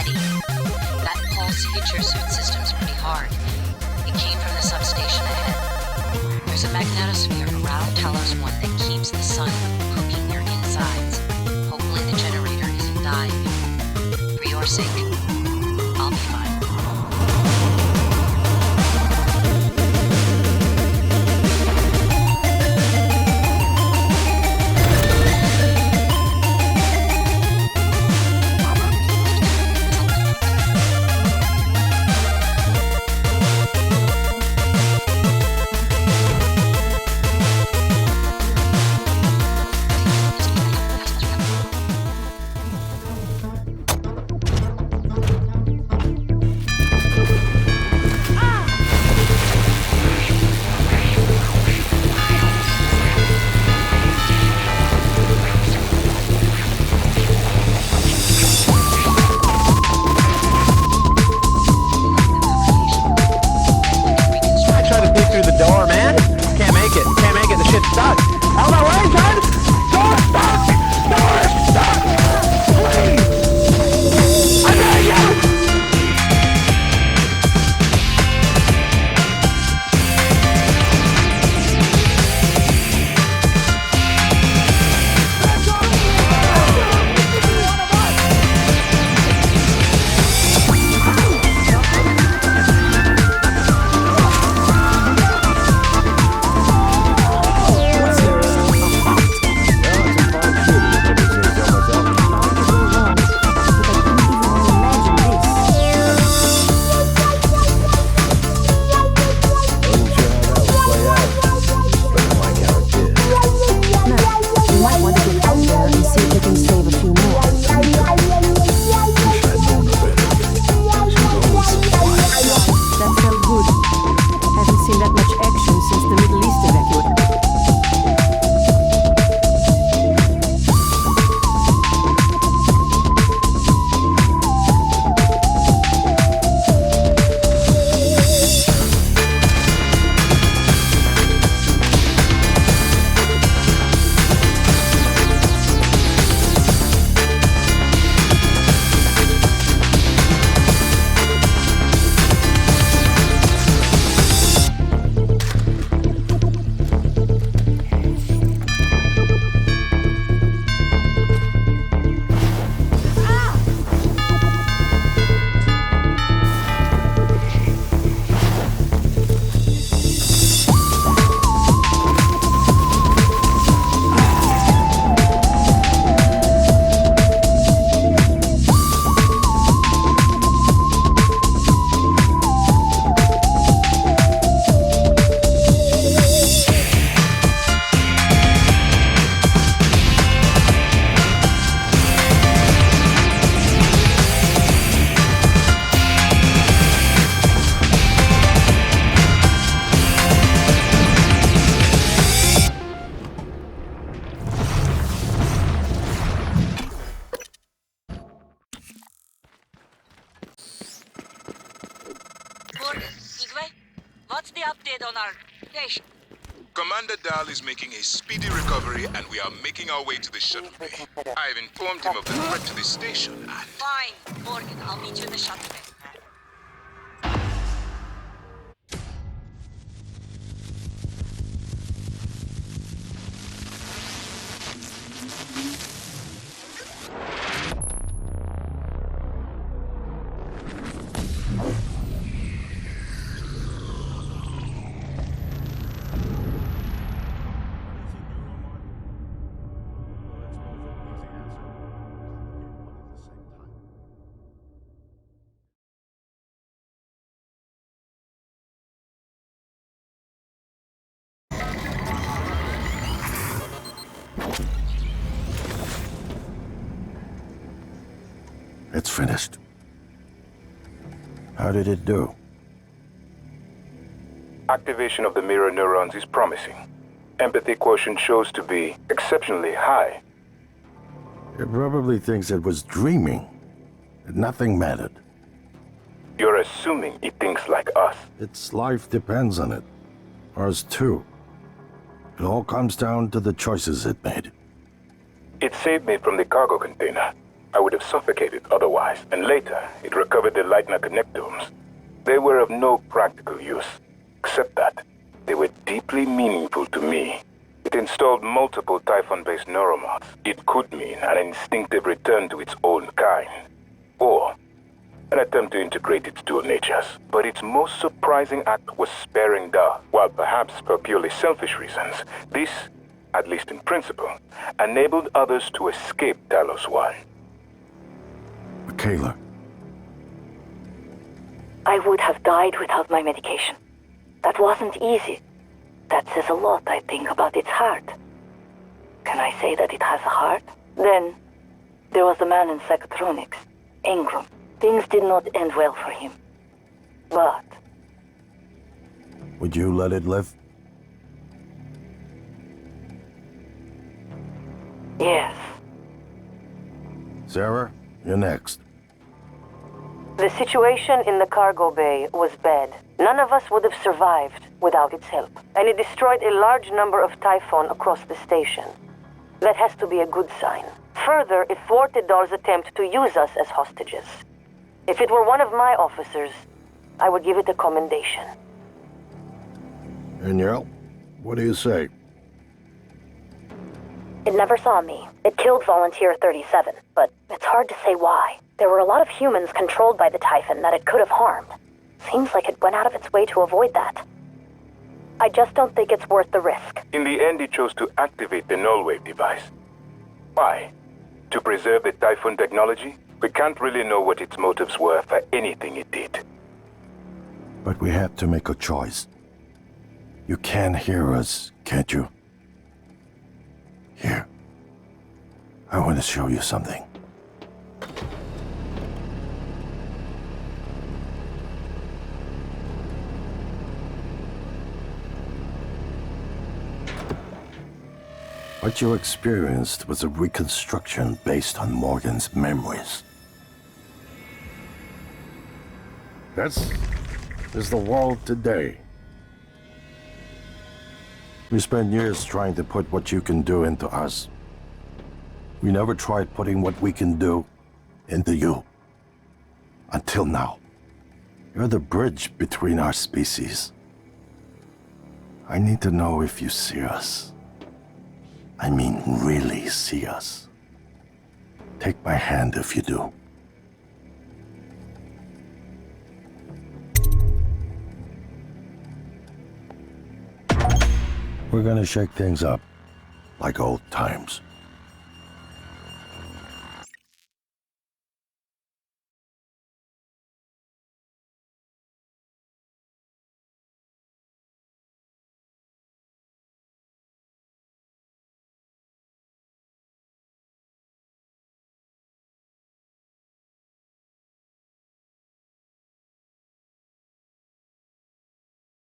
Eddie, that pulse hit your suit systems pretty hard. It came from the substation ahead. There's a magnetosphere around Talos 1 that keeps the sun from cooking your insides. Hopefully the generator isn't dying. For your sake, I'll be fine. What's the update on our station? Commander Dahl is making a speedy recovery, and we are making our way to the shuttle bay. I've informed him of the threat to the station, and... Fine, Morgan. I'll meet you in the shuttle bay. It's finished. How did it do? Activation of the mirror neurons is promising. Empathy quotient shows to be exceptionally high. It probably thinks it was dreaming. Nothing mattered. You're assuming it thinks like us. Its life depends on it. Ours too. It all comes down to the choices it made. It saved me from the cargo container. I would have suffocated otherwise, and later it recovered the Lightner connectomes. They were of no practical use, except that they were deeply meaningful to me. It installed multiple Typhon-based neuromods. It could mean an instinctive return to its own kind, or an attempt to integrate its dual natures. But its most surprising act was sparing Da. While perhaps for purely selfish reasons, this, at least in principle, enabled others to escape Talos 1. Michaela, I would have died without my medication. That wasn't easy. That says a lot, I think, about its heart. Can I say that it has a heart? Then, there was the man in psychotronics, Ingram. Things did not end well for him. But would you let it live? yes, Sarah, you're next. the situation in the cargo bay was bad. None of us would have survived without its help. And it destroyed a large number of Typhon across the station. That has to be a good sign. Further, it thwarted Dar's attempt to use us as hostages. If it were one of my officers, I would give it a commendation. Danielle, what do you say? It never saw me. It killed Volunteer 37, but it's hard to say why. There were a lot of humans controlled by the Typhon that it could have harmed. Seems like it went out of its way to avoid that. I just don't think it's worth the risk. In the end, it chose to activate the null-wave device. Why? To preserve the Typhon technology? We can't really know what its motives were for anything it did. But we have to make a choice. You can hear us, can't you? Here. I want to show you something. What you experienced was a reconstruction based on Morgan's memories. This is the world today. We spent years trying to put what you can do into us. We never tried putting what we can do into you. Until now. You're the bridge between our species. I need to know if you see us. I mean, really see us. Take my hand if you do. We're gonna shake things up, like old times.